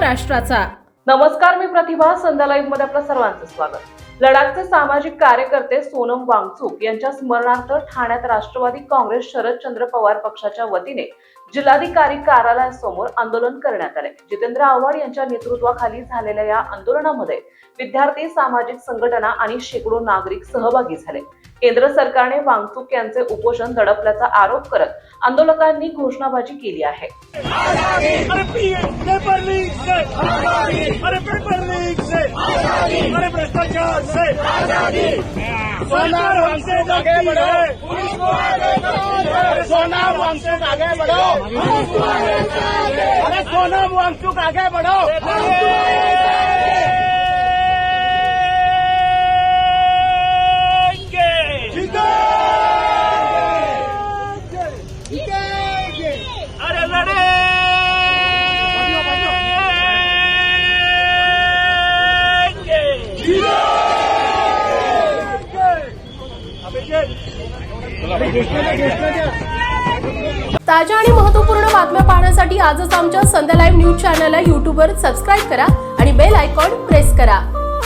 महाराष्ट्राचा। नमस्कार, मी प्रतिभा। संध्या लाईव्ह मध्ये आपलं सर्वांचं स्वागत। लडाखचे सामाजिक कार्यकर्ते सोनम वांगचुक यांच्या स्मरणार्थ ठाण्यात राष्ट्रवादी काँग्रेस शरदचंद्र पवार पक्षाच्या वतीने जिल्हाधिकारी कार्यालयासमोर आंदोलन करण्यात आले। जितेंद्र आव्हाड यांच्या नेतृत्वाखाली झालेल्या या आंदोलनामध्ये विद्यार्थी, सामाजिक संघटना आणि शेकडो नागरिक सहभागी झाले। केंद्र सरकारने वांगचुक यांचे उपोषण दडपल्याचा आरोप करत आंदोलकांनी घोषणाबाजी केली आहे। सोनम वांगचुक आगे बढ़ो। अरे लड़े ताज्या आणि महत्त्वपूर्ण बातम्या पाहण्यासाठी आजच आमच्या संध्या लाईव्ह न्यूज चॅनलला YouTube वर सबस्क्राइब करा आणि बेल आयकॉन प्रेस करा।